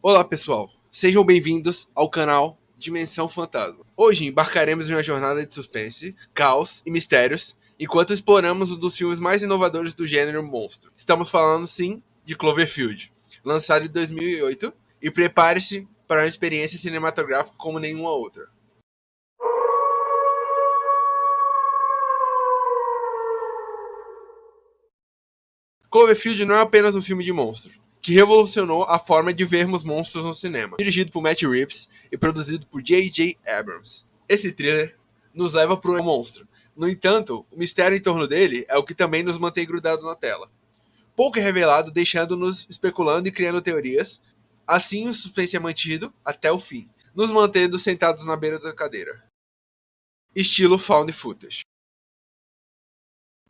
Olá pessoal, sejam bem-vindos ao canal Dimensão Fantasma. Hoje embarcaremos em uma jornada de suspense, caos e mistérios, enquanto exploramos um dos filmes mais inovadores do gênero monstro. Estamos falando sim de Cloverfield, lançado em 2008, e prepare-se para uma experiência cinematográfica como nenhuma outra. Cloverfield não é apenas um filme de monstro, que revolucionou a forma de vermos monstros no cinema. Dirigido por Matt Reeves e produzido por J.J. Abrams. Esse thriller nos leva para um monstro. No entanto, o mistério em torno dele é o que também nos mantém grudados na tela. Pouco é revelado, deixando-nos especulando e criando teorias. Assim, o suspense é mantido até o fim, nos mantendo sentados na beira da cadeira. Estilo Found Footage.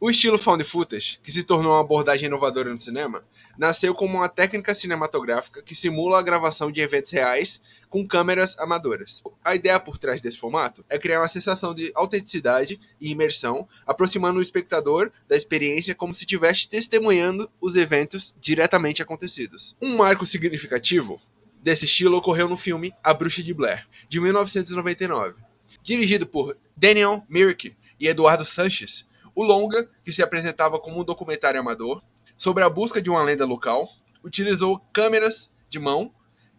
O estilo found footage, que se tornou uma abordagem inovadora no cinema, nasceu como uma técnica cinematográfica que simula a gravação de eventos reais com câmeras amadoras. A ideia por trás desse formato é criar uma sensação de autenticidade e imersão, aproximando o espectador da experiência como se estivesse testemunhando os eventos diretamente acontecidos. Um marco significativo desse estilo ocorreu no filme A Bruxa de Blair, de 1999. Dirigido por Daniel Myrick e Eduardo Sanches, o longa, que se apresentava como um documentário amador sobre a busca de uma lenda local, utilizou câmeras de mão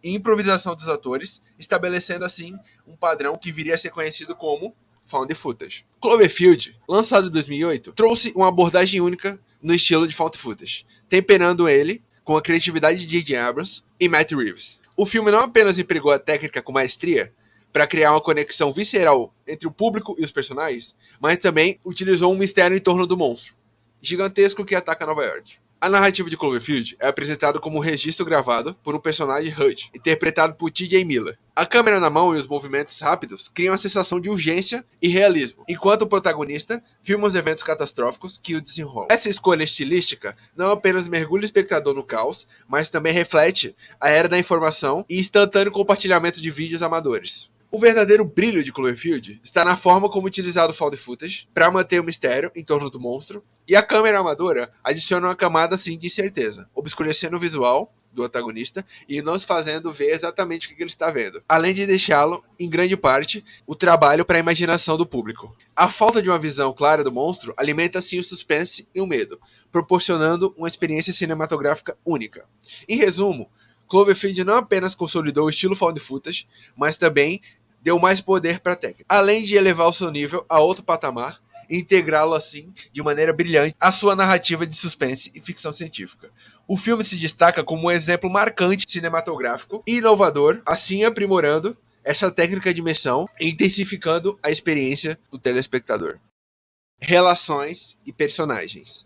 e improvisação dos atores, estabelecendo assim um padrão que viria a ser conhecido como found footage. Cloverfield, lançado em 2008, trouxe uma abordagem única no estilo de found footage, temperando ele com a criatividade de J.J. Abrams e Matt Reeves. O filme não apenas empregou a técnica com maestria para criar uma conexão visceral entre o público e os personagens, mas também utilizou um mistério em torno do monstro gigantesco que ataca Nova York. A narrativa de Cloverfield é apresentada como um registro gravado por um personagem HUD, interpretado por T.J. Miller. A câmera na mão e os movimentos rápidos criam a sensação de urgência e realismo, enquanto o protagonista filma os eventos catastróficos que o desenrolam. Essa escolha estilística não apenas mergulha o espectador no caos, mas também reflete a era da informação e instantâneo compartilhamento de vídeos amadores. O verdadeiro brilho de Cloverfield está na forma como utilizado o found footage para manter o mistério em torno do monstro, e a câmera amadora adiciona uma camada assim de incerteza, obscurecendo o visual do antagonista e nos fazendo ver exatamente o que ele está vendo, além de deixá-lo, em grande parte, o trabalho para a imaginação do público. A falta de uma visão clara do monstro alimenta assim o suspense e o medo, proporcionando uma experiência cinematográfica única. Em resumo, Cloverfield não apenas consolidou o estilo found footage, mas também deu mais poder para a técnica, além de elevar o seu nível a outro patamar e integrá-lo assim, de maneira brilhante, à sua narrativa de suspense e ficção científica. O filme se destaca como um exemplo marcante cinematográfico e inovador, assim aprimorando essa técnica de imersão e intensificando a experiência do telespectador. Relações e personagens.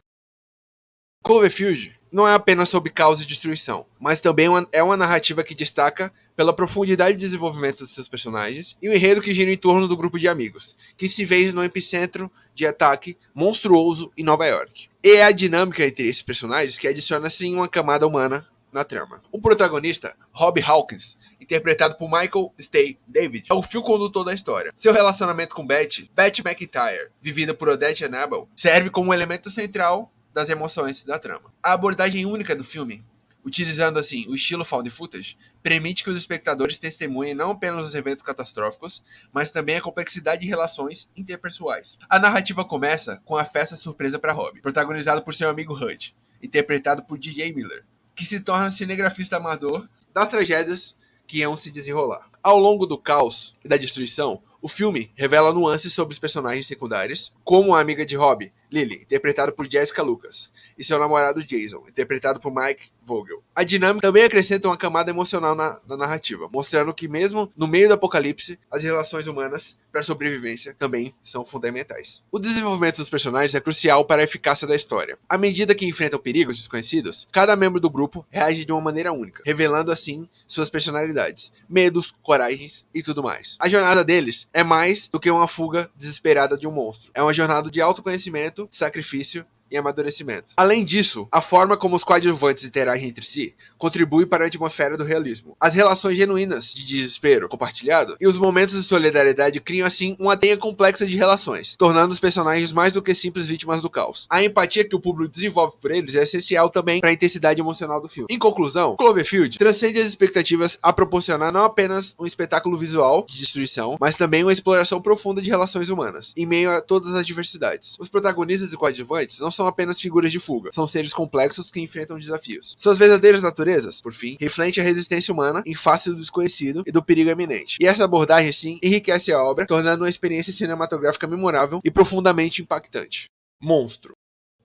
Cloverfield não é apenas sobre caos e destruição, mas também é uma narrativa que destaca pela profundidade de desenvolvimento dos seus personagens e o enredo que gira em torno do grupo de amigos, que se vê no epicentro de ataque monstruoso em Nova York. E é a dinâmica entre esses personagens que adiciona sim uma camada humana na trama. O protagonista, Rob Hawkins, interpretado por Michael Stay David, é o fio condutor da história. Seu relacionamento com Betty McIntyre, vivida por Odette Annable, serve como um elemento central das emoções da trama. A abordagem única do filme, utilizando assim o estilo found footage, permite que os espectadores testemunhem não apenas os eventos catastróficos, mas também a complexidade de relações interpessoais. A narrativa começa com a festa surpresa para Rob, protagonizado por seu amigo HUD, interpretado por T.J. Miller, que se torna cinegrafista amador das tragédias que iam se desenrolar. Ao longo do caos e da destruição, o filme revela nuances sobre os personagens secundários, como a amiga de Rob, Lily, interpretada por Jessica Lucas, e seu namorado Jason, interpretado por Mike Vogel. A dinâmica também acrescenta uma camada emocional na narrativa, mostrando que mesmo no meio do apocalipse, as relações humanas para a sobrevivência também são fundamentais. O desenvolvimento dos personagens é crucial para a eficácia da história. À medida que enfrentam perigos desconhecidos, cada membro do grupo reage de uma maneira única, revelando assim suas personalidades, medos, coragens e tudo mais. A jornada deles é mais do que uma fuga desesperada de um monstro. É uma jornada de autoconhecimento, sacrifício e amadurecimento. Além disso, a forma como os coadjuvantes interagem entre si contribui para a atmosfera do realismo. As relações genuínas de desespero compartilhado e os momentos de solidariedade criam assim uma teia complexa de relações, tornando os personagens mais do que simples vítimas do caos. A empatia que o público desenvolve por eles é essencial também para a intensidade emocional do filme. Em conclusão, Cloverfield transcende as expectativas a proporcionar não apenas um espetáculo visual de destruição, mas também uma exploração profunda de relações humanas, em meio a todas as diversidades. Os protagonistas e coadjuvantes não são apenas figuras de fuga, são seres complexos que enfrentam desafios. Suas verdadeiras naturezas, por fim, refletem a resistência humana em face do desconhecido e do perigo iminente. E essa abordagem, sim, enriquece a obra, tornando uma experiência cinematográfica memorável e profundamente impactante. Monstro.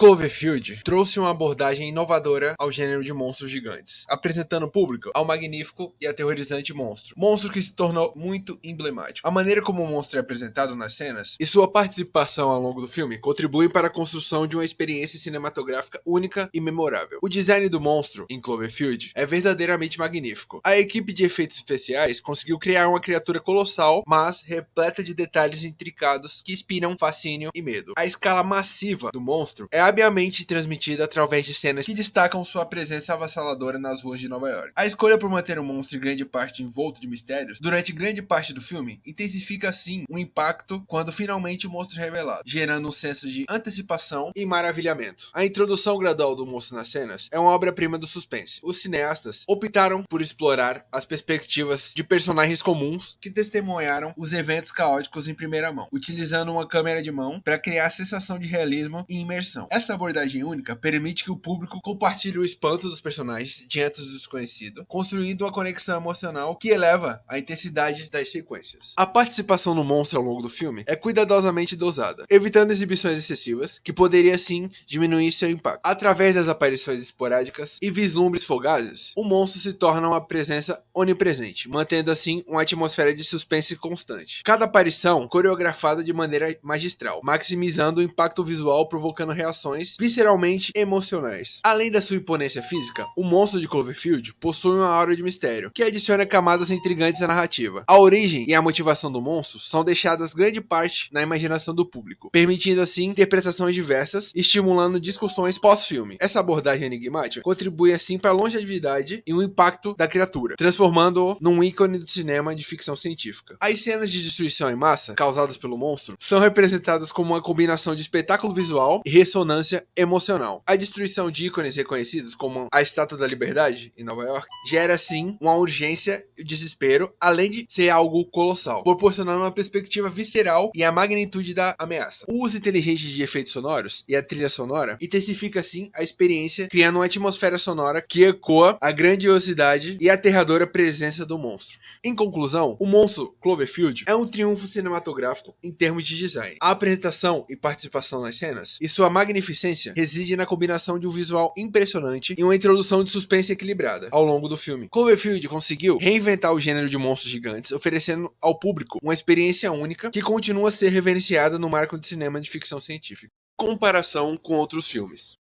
Cloverfield trouxe uma abordagem inovadora ao gênero de monstros gigantes, apresentando o público ao magnífico e aterrorizante monstro. Monstro que se tornou muito emblemático. A maneira como o monstro é apresentado nas cenas e sua participação ao longo do filme contribuem para a construção de uma experiência cinematográfica única e memorável. O design do monstro em Cloverfield é verdadeiramente magnífico. A equipe de efeitos especiais conseguiu criar uma criatura colossal, mas repleta de detalhes intricados que inspiram fascínio e medo. A escala massiva do monstro é sabiamente transmitida através de cenas que destacam sua presença avassaladora nas ruas de Nova York. A escolha por manter o monstro em grande parte envolto de mistérios durante grande parte do filme intensifica assim o impacto quando finalmente o monstro é revelado, gerando um senso de antecipação e maravilhamento. A introdução gradual do monstro nas cenas é uma obra-prima do suspense. Os cineastas optaram por explorar as perspectivas de personagens comuns que testemunharam os eventos caóticos em primeira mão, utilizando uma câmera de mão para criar a sensação de realismo e imersão. Essa abordagem única permite que o público compartilhe o espanto dos personagens diante do desconhecido, construindo uma conexão emocional que eleva a intensidade das sequências. A participação no monstro ao longo do filme é cuidadosamente dosada, evitando exibições excessivas que poderia sim diminuir seu impacto. Através das aparições esporádicas e vislumbres fugazes, o monstro se torna uma presença onipresente, mantendo assim uma atmosfera de suspense constante. Cada aparição coreografada de maneira magistral, maximizando o impacto visual, provocando reações visceralmente emocionais. Além da sua imponência física, o monstro de Cloverfield possui uma aura de mistério, que adiciona camadas intrigantes à narrativa. A origem e a motivação do monstro são deixadas grande parte na imaginação do público, permitindo assim interpretações diversas e estimulando discussões pós-filme. Essa abordagem enigmática contribui assim para a longevidade e o impacto da criatura, transformando-o num ícone do cinema de ficção científica. As cenas de destruição em massa causadas pelo monstro são representadas como uma combinação de espetáculo visual e ressonância emocional. A destruição de ícones reconhecidos como a Estátua da Liberdade em Nova York gera assim uma urgência e desespero, além de ser algo colossal, proporcionando uma perspectiva visceral e a magnitude da ameaça. O uso inteligente de efeitos sonoros e a trilha sonora intensifica assim a experiência, criando uma atmosfera sonora que ecoa a grandiosidade e aterradora presença do monstro. Em conclusão, o monstro Cloverfield é um triunfo cinematográfico em termos de design. A apresentação e participação nas cenas e sua magnificência reside na combinação de um visual impressionante e uma introdução de suspense equilibrada ao longo do filme. Cloverfield conseguiu reinventar o gênero de monstros gigantes, oferecendo ao público uma experiência única que continua a ser reverenciada no marco de cinema de ficção científica. Comparação com outros filmes.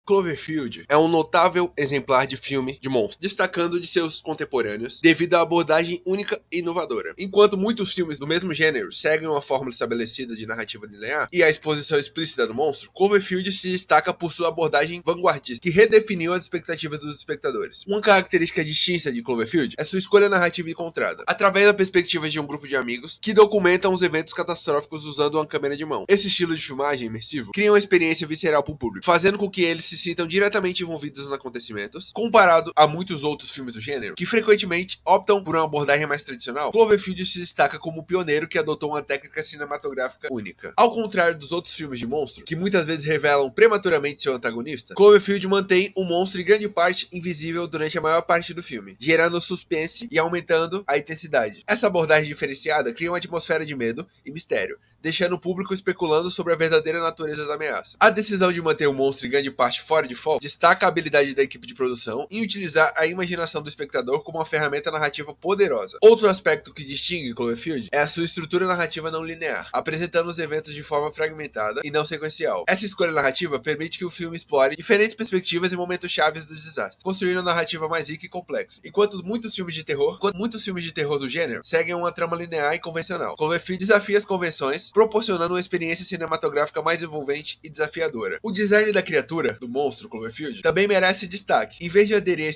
Cloverfield é um notável exemplar de filme de monstro, destacando de seus contemporâneos devido à abordagem única e inovadora. Enquanto muitos filmes do mesmo gênero seguem uma fórmula estabelecida de narrativa linear e a exposição explícita do monstro, Cloverfield se destaca por sua abordagem vanguardista, que redefiniu as expectativas dos espectadores. Uma característica distinta de Cloverfield é sua escolha narrativa encontrada, através da perspectiva de um grupo de amigos que documentam os eventos catastróficos usando uma câmera de mão. Esse estilo de filmagem imersivo cria uma experiência visceral para o público, fazendo com que eles se sintam diretamente envolvidos nos acontecimentos, comparado a muitos outros filmes do gênero, que frequentemente optam por uma abordagem mais tradicional. Cloverfield se destaca como o pioneiro que adotou uma técnica cinematográfica única. Ao contrário dos outros filmes de monstro, que muitas vezes revelam prematuramente seu antagonista, Cloverfield mantém o monstro em grande parte invisível durante a maior parte do filme, gerando suspense e aumentando a intensidade. Essa abordagem diferenciada cria uma atmosfera de medo e mistério, deixando o público especulando sobre a verdadeira natureza da ameaça. A decisão de manter o monstro em grande parte fora de foco, destaca a habilidade da equipe de produção em utilizar a imaginação do espectador como uma ferramenta narrativa poderosa. Outro aspecto que distingue Cloverfield é a sua estrutura narrativa não linear, apresentando os eventos de forma fragmentada e não sequencial. Essa escolha narrativa permite que o filme explore diferentes perspectivas e momentos chaves do desastre, construindo uma narrativa mais rica e complexa. Enquanto muitos filmes de terror do gênero seguem uma trama linear e convencional, Cloverfield desafia as convenções, proporcionando uma experiência cinematográfica mais envolvente e desafiadora. O design da criatura, do monstro Cloverfield, também merece destaque. Em vez de aderir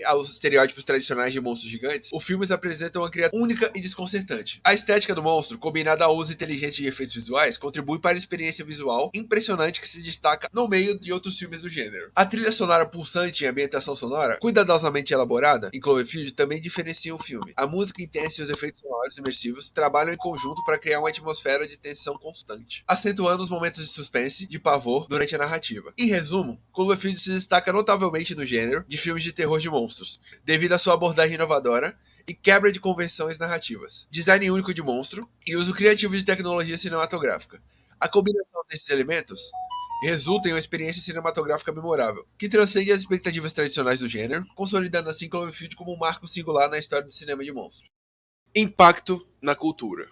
aos estereótipos tradicionais de monstros gigantes, os filmes apresentam uma criatura única e desconcertante. A estética do monstro, combinada ao uso inteligente de efeitos visuais, contribui para a experiência visual impressionante que se destaca no meio de outros filmes do gênero. A trilha sonora pulsante e a ambientação sonora, cuidadosamente elaborada, em Cloverfield também diferenciam o filme. A música intensa e os efeitos sonoros imersivos trabalham em conjunto para criar uma atmosfera de tensão constante, acentuando os momentos de suspense, de pavor durante a narrativa. Em resumo, Cloverfield se destaca notavelmente no gênero de filmes de terror de monstros, devido à sua abordagem inovadora e quebra de convenções narrativas, design único de monstro e uso criativo de tecnologia cinematográfica. A combinação desses elementos resulta em uma experiência cinematográfica memorável, que transcende as expectativas tradicionais do gênero, consolidando assim Cloverfield como um marco singular na história do cinema de monstros. Impacto na cultura.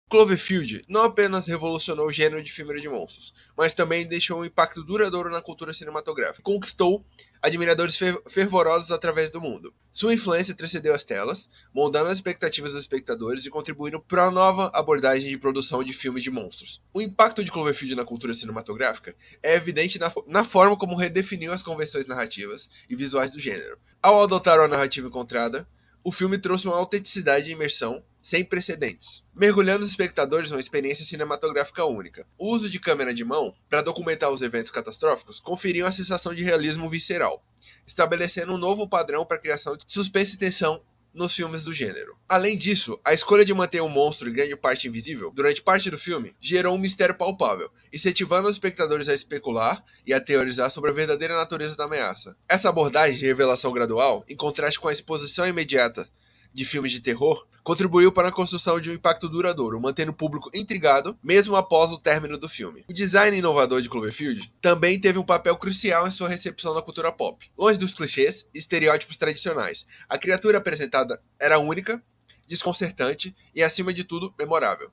Cloverfield não apenas revolucionou o gênero de filme de monstros, mas também deixou um impacto duradouro na cultura cinematográfica. Conquistou admiradores fervorosos através do mundo. Sua influência transcendeu as telas, moldando as expectativas dos espectadores e contribuindo para uma nova abordagem de produção de filmes de monstros. O impacto de Cloverfield na cultura cinematográfica é evidente na forma como redefiniu as convenções narrativas e visuais do gênero. Ao adotar uma narrativa encontrada, o filme trouxe uma autenticidade e imersão sem precedentes, mergulhando os espectadores numa experiência cinematográfica única. O uso de câmera de mão para documentar os eventos catastróficos conferiu uma sensação de realismo visceral, estabelecendo um novo padrão para a criação de suspense e tensão nos filmes do gênero. Além disso, a escolha de manter o monstro em grande parte invisível durante parte do filme gerou um mistério palpável, incentivando os espectadores a especular e a teorizar sobre a verdadeira natureza da ameaça. Essa abordagem de revelação gradual, em contraste com a exposição imediata de filmes de terror, contribuiu para a construção de um impacto duradouro, mantendo o público intrigado mesmo após o término do filme. O design inovador de Cloverfield também teve um papel crucial em sua recepção na cultura pop. Longe dos clichês e estereótipos tradicionais, a criatura apresentada era única, desconcertante e, acima de tudo, memorável.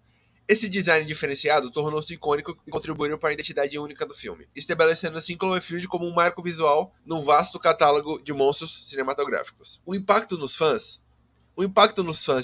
Esse design diferenciado tornou-se icônico e contribuiu para a identidade única do filme, estabelecendo assim Cloverfield como um marco visual num vasto catálogo de monstros cinematográficos. O impacto nos fãs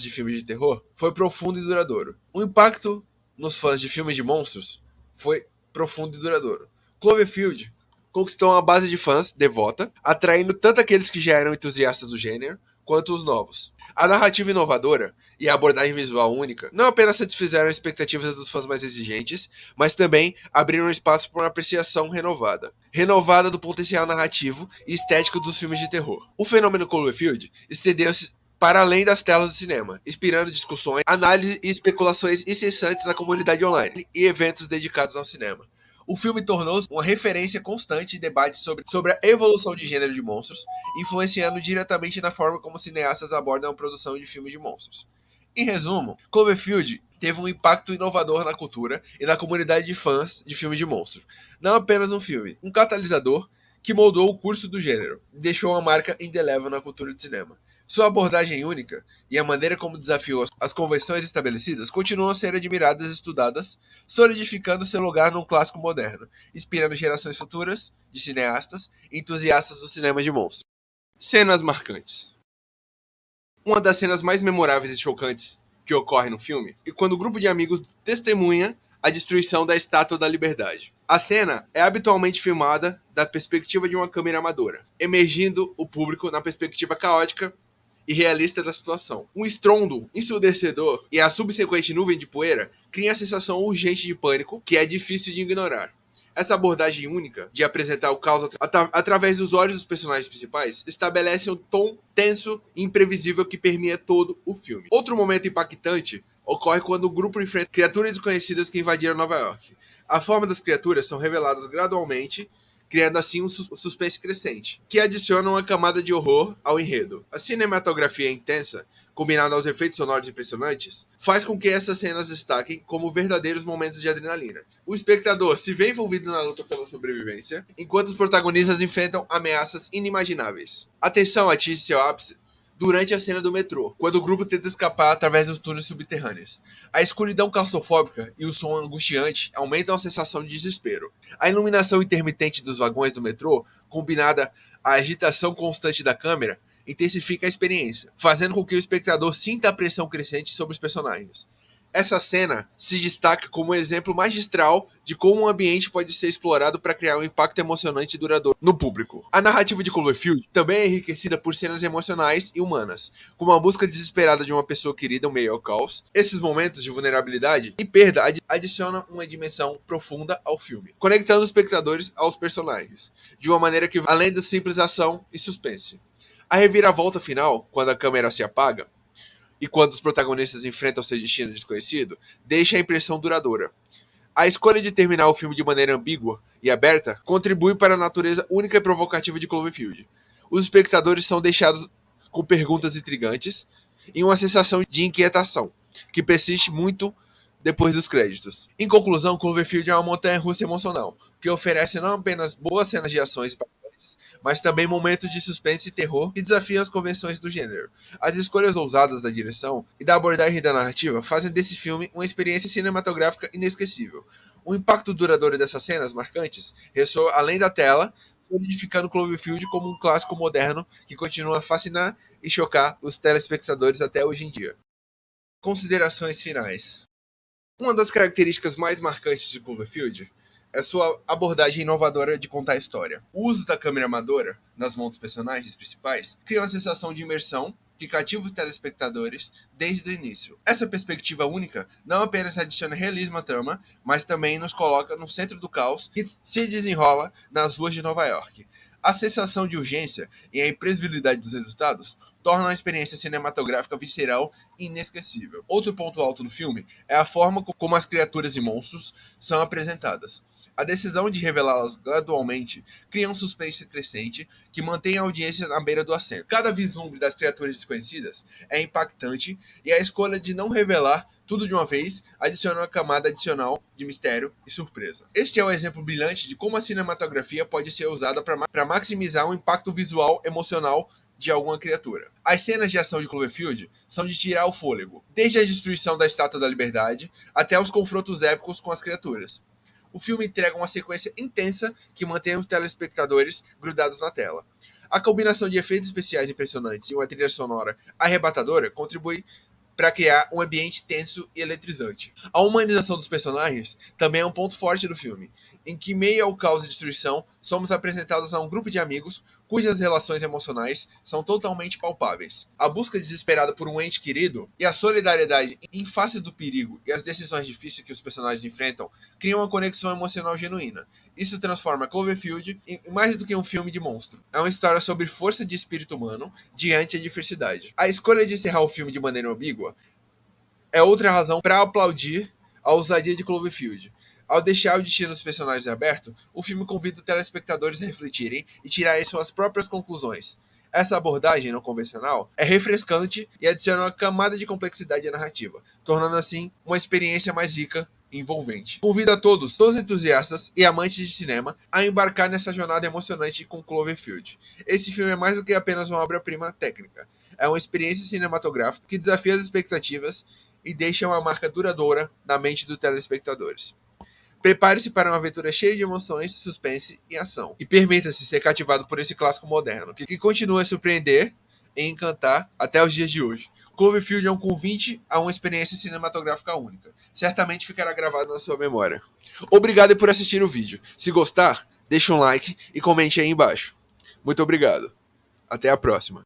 de filmes de terror foi profundo e duradouro. O impacto nos fãs de filmes de monstros foi profundo e duradouro. Cloverfield conquistou uma base de fãs devota, atraindo tanto aqueles que já eram entusiastas do gênero, quanto os novos. A narrativa inovadora e a abordagem visual única não apenas satisfizeram as expectativas dos fãs mais exigentes, mas também abriram espaço para uma apreciação renovada do potencial narrativo e estético dos filmes de terror. O fenômeno Cloverfield estendeu-se para além das telas do cinema, inspirando discussões, análises e especulações incessantes na comunidade online e eventos dedicados ao cinema. O filme tornou-se uma referência constante em debates sobre a evolução de gênero de monstros, influenciando diretamente na forma como cineastas abordam a produção de filmes de monstros. Em resumo, Cloverfield teve um impacto inovador na cultura e na comunidade de fãs de filmes de monstros. Não apenas um filme, um catalisador que moldou o curso do gênero e deixou uma marca indelével na cultura do cinema. Sua abordagem única e a maneira como desafiou as convenções estabelecidas continuam a ser admiradas e estudadas, solidificando seu lugar num clássico moderno, inspirando gerações futuras de cineastas e entusiastas do cinema de monstros. Cenas marcantes. Uma das cenas mais memoráveis e chocantes que ocorre no filme é quando o grupo de amigos testemunha a destruição da Estátua da Liberdade. A cena é habitualmente filmada da perspectiva de uma câmera amadora, emergindo o público na perspectiva caótica e realista da situação. Um estrondo ensurdecedor e a subsequente nuvem de poeira criam a sensação urgente de pânico que é difícil de ignorar. Essa abordagem única de apresentar o caos através dos olhos dos personagens principais estabelece um tom tenso e imprevisível que permeia todo o filme. Outro momento impactante ocorre quando o grupo enfrenta criaturas desconhecidas que invadiram Nova York. A forma das criaturas são reveladas gradualmente, criando assim um suspense crescente, que adiciona uma camada de horror ao enredo. A cinematografia intensa, combinada aos efeitos sonoros impressionantes, faz com que essas cenas destaquem como verdadeiros momentos de adrenalina. O espectador se vê envolvido na luta pela sobrevivência, enquanto os protagonistas enfrentam ameaças inimagináveis. A tensão atinge seu ápice durante a cena do metrô, quando o grupo tenta escapar através dos túneis subterrâneos. A escuridão claustrofóbica e o som angustiante aumentam a sensação de desespero. A iluminação intermitente dos vagões do metrô, combinada à agitação constante da câmera, intensifica a experiência, fazendo com que o espectador sinta a pressão crescente sobre os personagens. Essa cena se destaca como um exemplo magistral de como um ambiente pode ser explorado para criar um impacto emocionante e duradouro no público. A narrativa de Cloverfield também é enriquecida por cenas emocionais e humanas, como a busca desesperada de uma pessoa querida em meio ao caos. Esses momentos de vulnerabilidade e perda adicionam uma dimensão profunda ao filme, conectando os espectadores aos personagens, de uma maneira que vai além da simples ação e suspense. A reviravolta final, quando a câmera se apaga, e quando os protagonistas enfrentam seu destino desconhecido, deixa a impressão duradoura. A escolha de terminar o filme de maneira ambígua e aberta contribui para a natureza única e provocativa de Cloverfield. Os espectadores são deixados com perguntas intrigantes e uma sensação de inquietação, que persiste muito depois dos créditos. Em conclusão, Cloverfield é uma montanha-russa emocional, que oferece não apenas boas cenas de ações, mas também momentos de suspense e terror que desafiam as convenções do gênero. As escolhas ousadas da direção e da abordagem da narrativa fazem desse filme uma experiência cinematográfica inesquecível. O impacto duradouro dessas cenas marcantes ressoa além da tela, solidificando Cloverfield como um clássico moderno que continua a fascinar e chocar os telespectadores até hoje em dia. Considerações finais. Uma das características mais marcantes de Cloverfield é sua abordagem inovadora de contar a história. O uso da câmera amadora nas mãos dos personagens principais cria uma sensação de imersão que cativa os telespectadores desde o início. Essa perspectiva única não apenas adiciona realismo à trama, mas também nos coloca no centro do caos que se desenrola nas ruas de Nova York. A sensação de urgência e a imprevisibilidade dos resultados tornam a experiência cinematográfica visceral e inesquecível. Outro ponto alto do filme é a forma como as criaturas e monstros são apresentadas. A decisão de revelá-las gradualmente cria um suspense crescente que mantém a audiência na beira do assento. Cada vislumbre das criaturas desconhecidas é impactante e a escolha de não revelar tudo de uma vez adiciona uma camada adicional de mistério e surpresa. Este é um exemplo brilhante de como a cinematografia pode ser usada para maximizar o impacto visual emocional de alguma criatura. As cenas de ação de Cloverfield são de tirar o fôlego, desde a destruição da Estátua da Liberdade até os confrontos épicos com as criaturas. O filme entrega uma sequência intensa que mantém os telespectadores grudados na tela. A combinação de efeitos especiais impressionantes e uma trilha sonora arrebatadora contribui para criar um ambiente tenso e eletrizante. A humanização dos personagens também é um ponto forte do filme, em que, meio ao caos e destruição, somos apresentados a um grupo de amigos cujas relações emocionais são totalmente palpáveis. A busca desesperada por um ente querido e a solidariedade em face do perigo e as decisões difíceis que os personagens enfrentam criam uma conexão emocional genuína. Isso transforma Cloverfield em mais do que um filme de monstro. É uma história sobre força de espírito humano diante da adversidade. A escolha de encerrar o filme de maneira ambígua é outra razão para aplaudir a ousadia de Cloverfield. Ao deixar o destino dos personagens aberto, o filme convida os telespectadores a refletirem e tirarem suas próprias conclusões. Essa abordagem não convencional é refrescante e adiciona uma camada de complexidade à narrativa, tornando assim uma experiência mais rica e envolvente. Convido a todos os entusiastas e amantes de cinema, a embarcar nessa jornada emocionante com Cloverfield. Esse filme é mais do que apenas uma obra-prima técnica. É uma experiência cinematográfica que desafia as expectativas e deixa uma marca duradoura na mente dos telespectadores. Prepare-se para uma aventura cheia de emoções, suspense e ação. E permita-se ser cativado por esse clássico moderno, que continua a surpreender e encantar até os dias de hoje. Cloverfield é um convite a uma experiência cinematográfica única. Certamente ficará gravado na sua memória. Obrigado por assistir o vídeo. Se gostar, deixe um like e comente aí embaixo. Muito obrigado. Até a próxima.